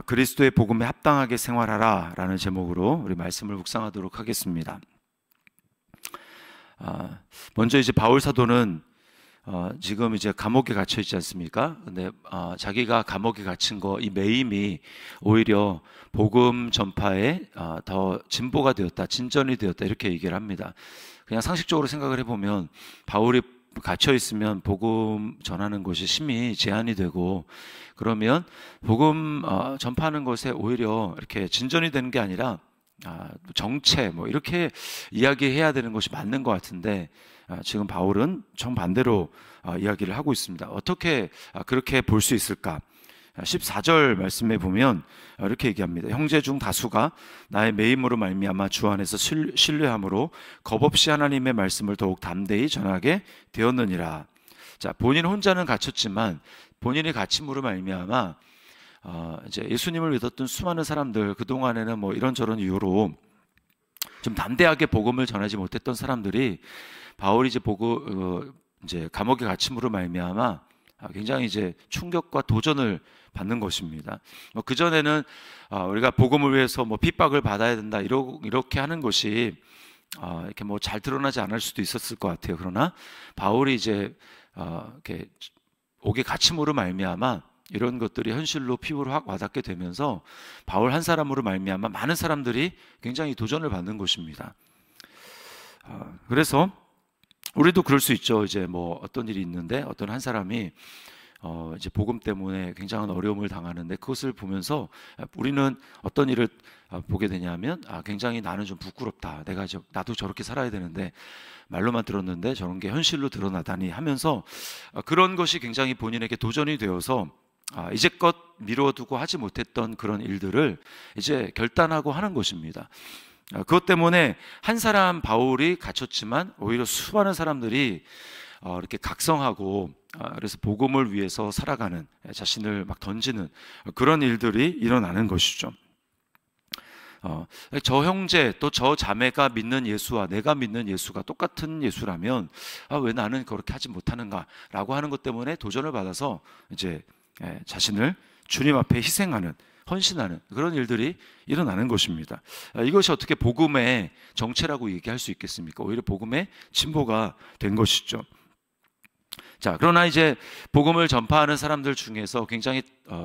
그리스도의 복음에 합당하게 생활하라 라는 제목으로 우리 말씀을 묵상하도록 하겠습니다. 먼저 이제 바울 사도는 지금 이제 감옥에 갇혀 있지 않습니까? 근데 자기가 감옥에 갇힌 이 매임이 오히려 복음 전파에 더 진보가 되었다, 진전이 되었다, 이렇게 얘기를 합니다. 그냥 상식적으로 생각을 해보면 바울이 갇혀 있으면 복음 전하는 것이 심히 제한이 되고, 그러면 복음 전파하는 것에 오히려 이렇게 진전이 되는 게 아니라 정체 이렇게 이야기해야 되는 것이 맞는 것 같은데, 지금 바울은 정반대로 이야기를 하고 있습니다. 어떻게 그렇게 볼 수 있을까? 14절 말씀에 보면 이렇게 얘기합니다. 형제 중 다수가 나의 매임으로 말미암아 주 안에서 신뢰함으로 겁없이 하나님의 말씀을 더욱 담대히 전하게 되었느니라. 자, 본인 혼자는 갇혔지만 본인이 갇힘으로 말미암아 이제 예수님을 믿었던 수많은 사람들, 그동안에는 이런저런 이유로 좀 담대하게 복음을 전하지 못했던 사람들이 바울이 이제 감옥에 갇힘으로 말미암아 굉장히 이제 충격과 도전을 받는 것입니다. 그전에는 우리가 복음을 위해서 핍박을 받아야 된다 이렇게 하는 것이 이렇게 잘 드러나지 않을 수도 있었을 것 같아요. 그러나 바울이 이제 이렇게 옥에 갇힘으로 말미암아 이런 것들이 현실로 피부로 확 와닿게 되면서 바울 한 사람으로 말미암아 많은 사람들이 굉장히 도전을 받는 것입니다. 그래서 우리도 그럴 수 있죠. 이제 어떤 일이 있는데 어떤 한 사람이 이제 복음 때문에 굉장한 어려움을 당하는데, 그것을 보면서 우리는 어떤 일을 보게 되냐면 굉장히 나는 좀 부끄럽다. 나도 저렇게 살아야 되는데 말로만 들었는데 저런 게 현실로 드러나다니 하면서 그런 것이 굉장히 본인에게 도전이 되어서 이제껏 미뤄두고 하지 못했던 그런 일들을 이제 결단하고 하는 것입니다. 그것 때문에 한 사람 바울이 갇혔지만 오히려 수많은 사람들이 이렇게 각성하고, 그래서 복음을 위해서 살아가는, 자신을 막 던지는 그런 일들이 일어나는 것이죠. 저 형제 또 저 자매가 믿는 예수와 내가 믿는 예수가 똑같은 예수라면 왜 나는 그렇게 하지 못하는가 라고 하는 것 때문에 도전을 받아서 이제 자신을 주님 앞에 희생하는, 헌신하는 그런 일들이 일어나는 것입니다. 이것이 어떻게 복음의 정체라고 얘기할 수 있겠습니까? 오히려 복음의 진보가 된 것이죠. 자, 그러나 이제 복음을 전파하는 사람들 중에서 굉장히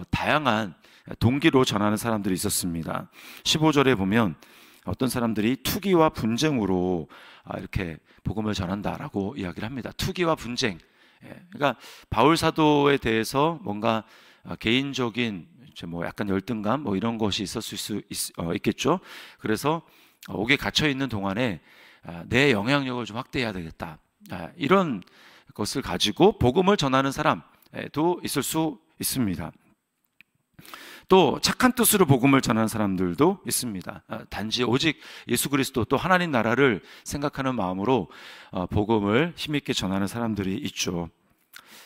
다양한 동기로 전하는 사람들이 있었습니다. 15절에 보면 어떤 사람들이 투기와 분쟁으로 이렇게 복음을 전한다라고 이야기를 합니다. 투기와 분쟁. 그러니까 바울 사도에 대해서 뭔가 개인적인 약간 열등감 이런 것이 있었을 수 있겠죠. 그래서 옥에 갇혀 있는 동안에 내 영향력을 좀 확대해야 되겠다, 이런 것을 가지고 복음을 전하는 사람도 있을 수 있습니다. 또 착한 뜻으로 복음을 전하는 사람들도 있습니다. 단지 오직 예수 그리스도 또 하나님 나라를 생각하는 마음으로 복음을 힘있게 전하는 사람들이 있죠.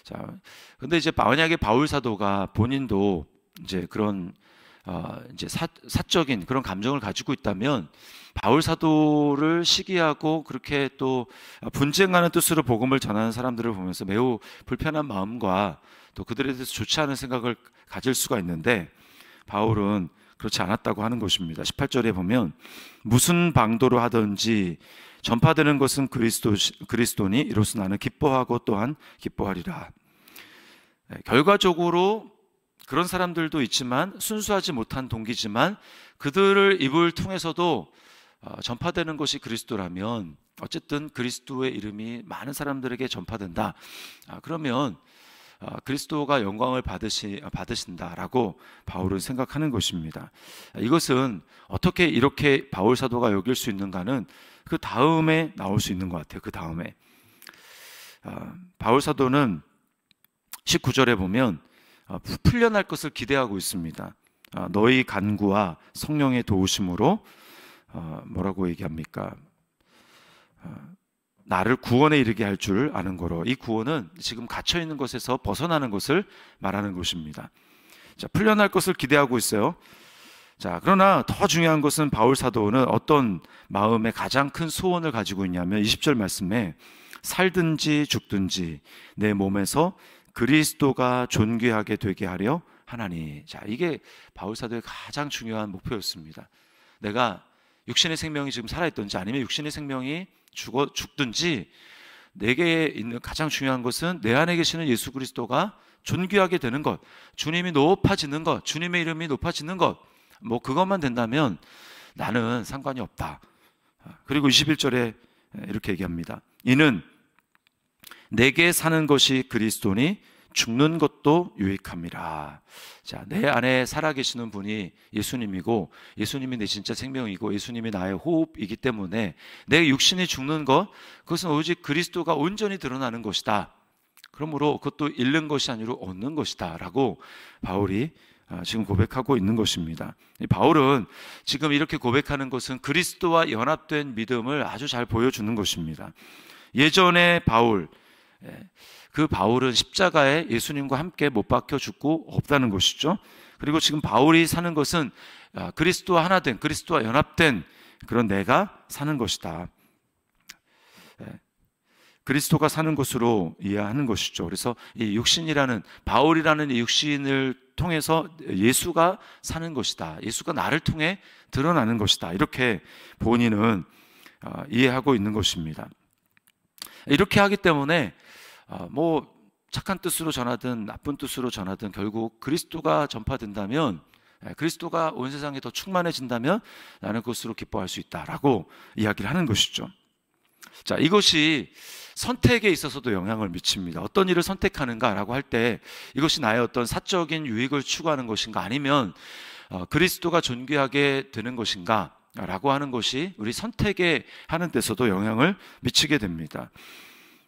자, 근데 이제 만약에 바울 사도가 본인도 이제 그런 이제 사적인 그런 감정을 가지고 있다면 바울 사도를 시기하고 그렇게 또 분쟁하는 뜻으로 복음을 전하는 사람들을 보면서 매우 불편한 마음과 또 그들에 대해서 좋지 않은 생각을 가질 수가 있는데, 바울은 그렇지 않았다고 하는 것입니다. 18절에 보면 무슨 방도로 하든지 전파되는 것은 그리스도니 이로써 나는 기뻐하고 또한 기뻐하리라. 결과적으로 그런 사람들도 있지만 순수하지 못한 동기지만 그들을 입을 통해서도 전파되는 것이 그리스도라면 어쨌든 그리스도의 이름이 많은 사람들에게 전파된다. 그러면 그리스도가 영광을 받으신다라고 바울은 생각하는 것입니다. 이것은 어떻게 이렇게 바울 사도가 여길 수 있는가는 그 다음에 나올 수 있는 것 같아요. 그 다음에 바울 사도는 19절에 보면 풀려날 것을 기대하고 있습니다. 너희 간구와 성령의 도우심으로 뭐라고 얘기합니까? 나를 구원에 이르게 할 줄 아는 거로. 이 구원은 지금 갇혀 있는 것에서 벗어나는 것을 말하는 것입니다. 자, 풀려날 것을 기대하고 있어요. 자, 그러나 더 중요한 것은 바울 사도는 어떤 마음의 가장 큰 소원을 가지고 있냐면 20절 말씀에 살든지 죽든지 내 몸에서 그리스도가 존귀하게 되게 하려 하나니. 자, 이게 바울 사도의 가장 중요한 목표였습니다. 내가 육신의 생명이 지금 살아있든지 아니면 육신의 생명이 죽든지 내게 있는 가장 중요한 것은 내 안에 계시는 예수 그리스도가 존귀하게 되는 것, 주님이 높아지는 것, 주님의 이름이 높아지는 것, 뭐 그것만 된다면 나는 상관이 없다. 그리고 21절에 이렇게 얘기합니다. 이는 내게 사는 것이 그리스도니 죽는 것도 유익함이라. 자, 내 안에 살아계시는 분이 예수님이고 예수님이 내 진짜 생명이고 예수님이 나의 호흡이기 때문에 내 육신이 죽는 것, 그것은 오직 그리스도가 온전히 드러나는 것이다. 그러므로 그것도 잃는 것이 아니라 얻는 것이다 라고 바울이 지금 고백하고 있는 것입니다. 바울은 지금 이렇게 고백하는 것은 그리스도와 연합된 믿음을 아주 잘 보여주는 것입니다. 예전에 바울, 그 바울은 십자가에 예수님과 함께 못 박혀 죽고 없다는 것이죠. 그리고 지금 바울이 사는 것은 그리스도와 하나 된, 그리스도와 연합된 그런 내가 사는 것이다. 그리스도가 사는 것으로 이해하는 것이죠. 그래서 이 육신이라는, 바울이라는 이 육신을 통해서 예수가 사는 것이다. 예수가 나를 통해 드러나는 것이다. 이렇게 본인은 이해하고 있는 것입니다. 이렇게 하기 때문에 뭐 착한 뜻으로 전하든 나쁜 뜻으로 전하든 결국 그리스도가 전파된다면, 그리스도가 온 세상에 더 충만해진다면 나는 그것으로 기뻐할 수 있다라고 이야기를 하는 것이죠. 자, 이것이 선택에 있어서도 영향을 미칩니다. 어떤 일을 선택하는가라고 할 때 이것이 나의 어떤 사적인 유익을 추구하는 것인가, 아니면 그리스도가 존귀하게 되는 것인가 라고 하는 것이 우리 선택에 하는 데서도 영향을 미치게 됩니다.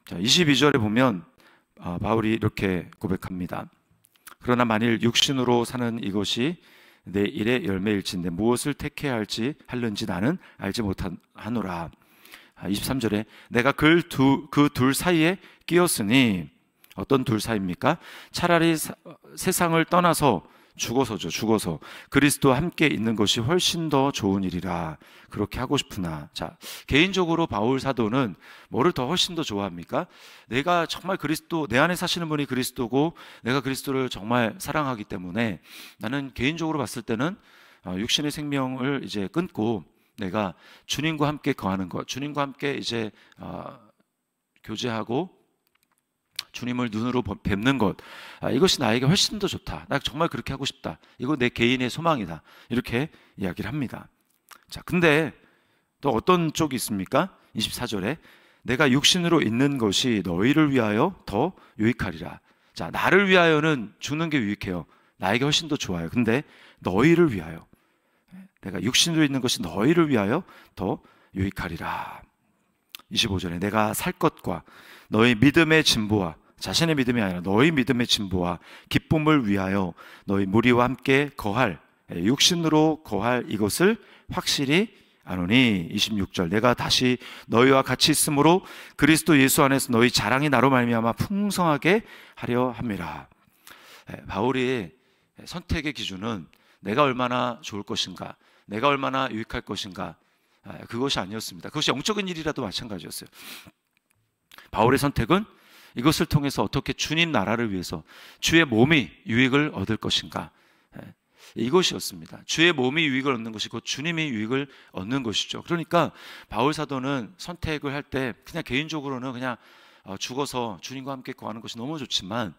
자, 22절에 보면 바울이 이렇게 고백합니다. 그러나 만일 육신으로 사는 이것이 내 일의 열매일진데 무엇을 택해야 할는지 나는 알지 못하노라. 23절에 내가 그 둘 사이에 끼었으니, 어떤 둘 사이입니까? 차라리 세상을 떠나서 죽어서 그리스도와 함께 있는 것이 훨씬 더 좋은 일이라 그렇게 하고 싶으나. 자, 개인적으로 바울 사도는 뭐를 더 훨씬 더 좋아합니까? 내가 정말 그리스도, 내 안에 사시는 분이 그리스도고 내가 그리스도를 정말 사랑하기 때문에 나는 개인적으로 봤을 때는 육신의 생명을 이제 끊고 내가 주님과 함께 거하는 것, 주님과 함께 이제 교제하고 주님을 눈으로 뵙는 것, 이것이 나에게 훨씬 더 좋다. 나 정말 그렇게 하고 싶다. 이거 내 개인의 소망이다. 이렇게 이야기를 합니다. 자, 근데 또 어떤 쪽이 있습니까? 24절에 내가 육신으로 있는 것이 너희를 위하여 더 유익하리라. 자, 나를 위하여는 죽는 게 유익해요. 나에게 훨씬 더 좋아요. 근데 너희를 위하여, 내가 육신으로 있는 것이 너희를 위하여 더 유익하리라. 25절에 내가 살 것과 너희 믿음의 진보와, 자신의 믿음이 아니라 너희 믿음의 진보와 기쁨을 위하여 너희 무리와 함께 거할, 육신으로 거할 이것을 확실히 아노니. 26절 내가 다시 너희와 같이 있으므로 그리스도 예수 안에서 너희 자랑이 나로 말미암아 풍성하게 하려 함이라. 바울이 선택의 기준은 내가 얼마나 좋을 것인가, 내가 얼마나 유익할 것인가, 그것이 아니었습니다. 그것이 영적인 일이라도 마찬가지였어요. 바울의 선택은 이것을 통해서 어떻게 주님 나라를 위해서 주의 몸이 유익을 얻을 것인가, 이것이었습니다. 주의 몸이 유익을 얻는 것이 곧 주님이 유익을 얻는 것이죠. 그러니까 바울 사도는 선택을 할 때 그냥 개인적으로는 그냥 죽어서 주님과 함께 거하는 것이 너무 좋지만,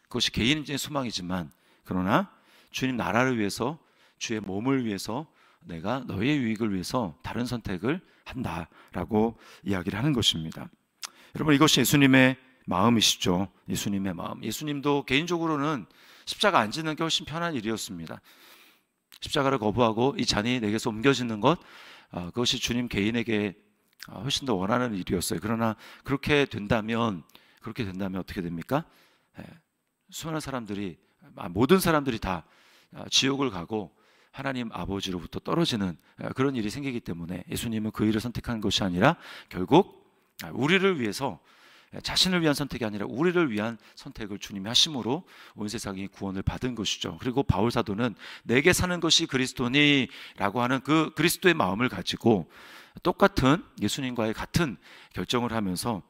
그것이 개인의 소망이지만, 그러나 주님 나라를 위해서, 주의 몸을 위해서 내가 너희의 유익을 위해서 다른 선택을 한다라고 이야기를 하는 것입니다. 여러분, 이것이 예수님의 마음이시죠. 예수님의 마음. 예수님도 개인적으로는 십자가 안 지는 게 훨씬 편한 일이었습니다. 십자가를 거부하고 이 잔이 내게서 옮겨지는 것, 그것이 주님 개인에게 훨씬 더 원하는 일이었어요. 그러나 그렇게 된다면 어떻게 됩니까? 수많은 사람들이, 모든 사람들이 다 지옥을 가고 하나님 아버지로부터 떨어지는 그런 일이 생기기 때문에 예수님은 그 일을 선택한 것이 아니라 결국 우리를 위해서, 자신을 위한 선택이 아니라 우리를 위한 선택을 주님이 하심으로 온 세상이 구원을 받은 것이죠. 그리고 바울 사도는 내게 사는 것이 그리스도니 라고 하는 그 그리스도의 마음을 가지고 똑같은 예수님과의 같은 결정을 하면서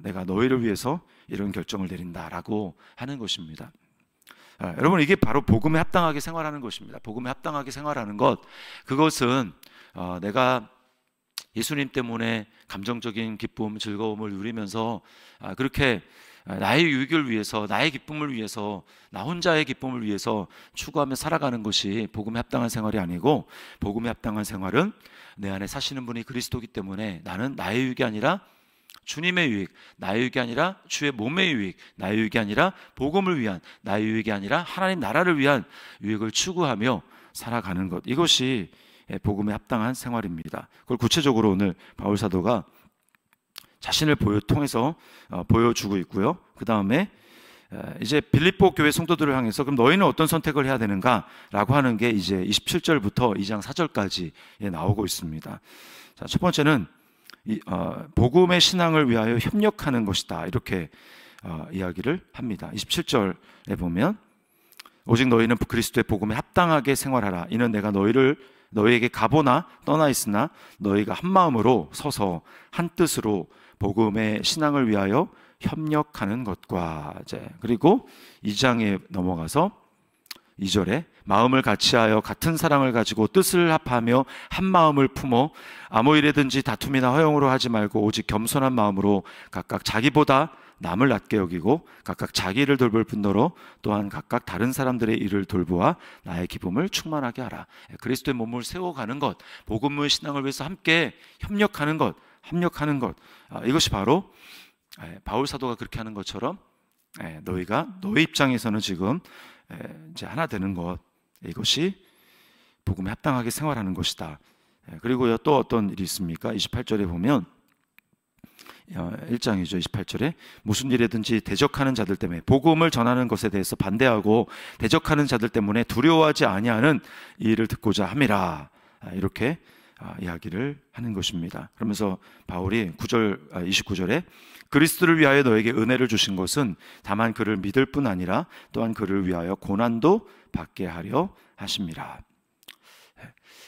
내가 너희를 위해서 이런 결정을 내린다라고 하는 것입니다. 여러분, 이게 바로 복음에 합당하게 생활하는 것입니다. 복음에 합당하게 생활하는 것, 그것은 내가 예수님 때문에 감정적인 기쁨, 즐거움을 누리면서 그렇게 나의 유익을 위해서, 나의 기쁨을 위해서, 나 혼자의 기쁨을 위해서 추구하며 살아가는 것이 복음에 합당한 생활이 아니고, 복음에 합당한 생활은 내 안에 사시는 분이 그리스도이기 때문에 나는 나의 유익이 아니라 주님의 유익, 나의 유익이 아니라 주의 몸의 유익, 나의 유익이 아니라 복음을 위한, 나의 유익이 아니라 하나님 나라를 위한 유익을 추구하며 살아가는 것, 이것이 복음에 합당한 생활입니다. 그걸 구체적으로 오늘 바울 사도가 자신을 통해서 보여주고 있고요. 그 다음에 이제 빌립보 교회 성도들을 향해서 그럼 너희는 어떤 선택을 해야 되는가라고 하는 게 이제 27절부터 2장 4절까지 나오고 있습니다. 자, 첫 번째는 복음의 신앙을 위하여 협력하는 것이다, 이렇게 이야기를 합니다. 27절에 보면 오직 너희는 그리스도의 복음에 합당하게 생활하라. 이는 내가 너희에게 가보나 떠나 있으나 너희가 한 마음으로 서서 한 뜻으로 복음의 신앙을 위하여 협력하는 것과, 그리고 2장에 넘어가서 2절에 마음을 같이하여 같은 사랑을 가지고 뜻을 합하며 한 마음을 품어 아무 일에든지 다툼이나 허용으로 하지 말고 오직 겸손한 마음으로 각각 자기보다 남을 낮게 여기고 각각 자기를 돌볼 뿐더러 또한 각각 다른 사람들의 일을 돌보아 나의 기쁨을 충만하게 하라. 그리스도의 몸을 세워가는 것, 복음의 신앙을 위해서 함께 협력하는 것, 이것이 바로 바울 사도가 그렇게 하는 것처럼 너희 입장에서는 지금 이제 하나 되는 것, 이것이 복음에 합당하게 생활하는 것이다. 그리고요, 또 어떤 일이 있습니까? 28절에 보면 1장이죠. 28절에 무슨 일에든지 대적하는 자들 때문에, 복음을 전하는 것에 대해서 반대하고 대적하는 자들 때문에 두려워하지 아니하는 이 일을 듣고자 함이라, 이렇게 이야기를 하는 것입니다. 그러면서 바울이 29절에 그리스도를 위하여 너에게 은혜를 주신 것은 다만 그를 믿을 뿐 아니라 또한 그를 위하여 고난도 받게 하려 하심이라.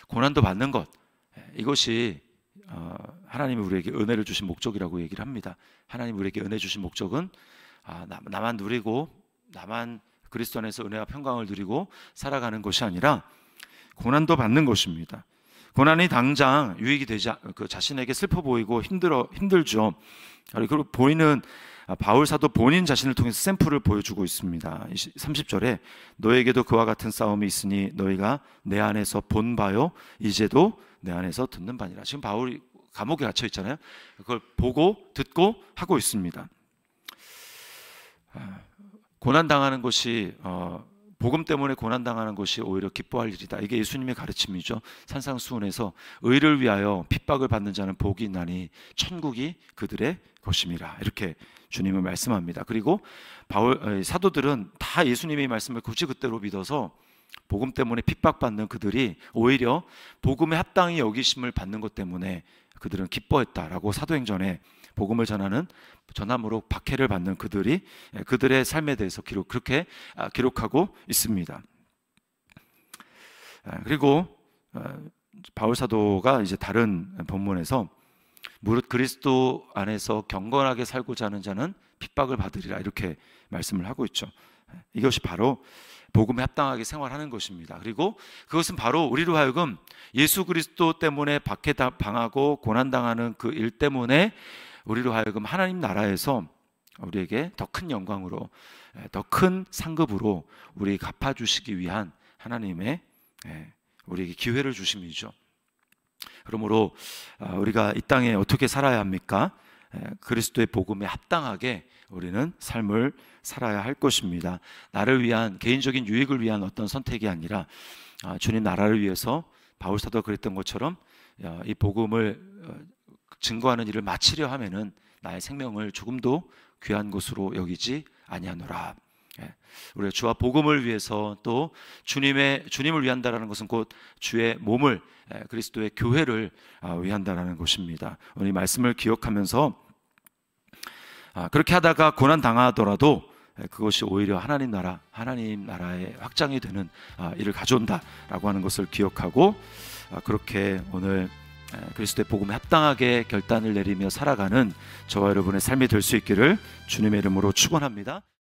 고난도 받는 것, 이것이 하나님이 우리에게 은혜를 주신 목적이라고 얘기를 합니다. 하나님이 우리에게 은혜 주신 목적은 나만 누리고 나만 그리스도 안에서 은혜와 평강을 누리고 살아가는 것이 아니라 고난도 받는 것입니다. 고난이 당장 유익이 되지, 자신에게 슬퍼 보이고 힘들죠. 그리고 보이는 바울 사도 본인 자신을 통해서 샘플을 보여주고 있습니다. 30절에 너에게도 그와 같은 싸움이 있으니 너희가 내 안에서 본 바요 이제도 내 안에서 듣는 바니라. 지금 바울이 감옥에 갇혀 있잖아요. 그걸 보고 듣고 하고 있습니다. 고난당하는 것이 복음 때문에 고난당하는 것이 오히려 기뻐할 일이다. 이게 예수님의 가르침이죠. 산상수훈에서 의를 위하여 핍박을 받는 자는 복이 있나니 천국이 그들의 것임이라, 이렇게 주님은 말씀합니다. 그리고 사도들은 다 예수님의 말씀을 굳이 그대로 믿어서 복음 때문에 핍박받는 그들이 오히려 복음에 합당히 여기심을 받는 것 때문에 그들은 기뻐했다라고 사도행전에 복음을 전함으로 박해를 받는 그들이 그들의 삶에 대해서 그렇게 기록하고 있습니다. 그리고 바울 사도가 이제 다른 본문에서 무릇 그리스도 안에서 경건하게 살고자 하는 자는 핍박을 받으리라, 이렇게 말씀을 하고 있죠. 이것이 바로 복음에 합당하게 생활하는 것입니다. 그리고 그것은 바로 우리로 하여금 예수 그리스도 때문에 박해당하고 고난당하는 그 일 때문에 우리로 하여금 하나님 나라에서 우리에게 더 큰 영광으로, 더 큰 상급으로 우리 갚아주시기 위한 하나님의 우리에게 기회를 주심이죠. 그러므로 우리가 이 땅에 어떻게 살아야 합니까? 그리스도의 복음에 합당하게 우리는 삶을 살아야 할 것입니다. 나를 위한, 개인적인 유익을 위한 어떤 선택이 아니라 주님 나라를 위해서 바울 사도가 그랬던 것처럼 이 복음을 증거하는 일을 마치려 하면은 나의 생명을 조금도 귀한 것으로 여기지 아니하노라. 우리가 주와 복음을 위해서 또 주님을 위한다라는 것은 곧 주의 몸을, 그리스도의 교회를 위한다라는 것입니다. 오늘 이 말씀을 기억하면서 그렇게 하다가 고난 당하더라도 그것이 오히려 하나님 나라의 확장이 되는 일을 가져온다라고 하는 것을 기억하고 그렇게 오늘 그리스도의 복음에 합당하게 결단을 내리며 살아가는 저와 여러분의 삶이 될 수 있기를 주님의 이름으로 축원합니다.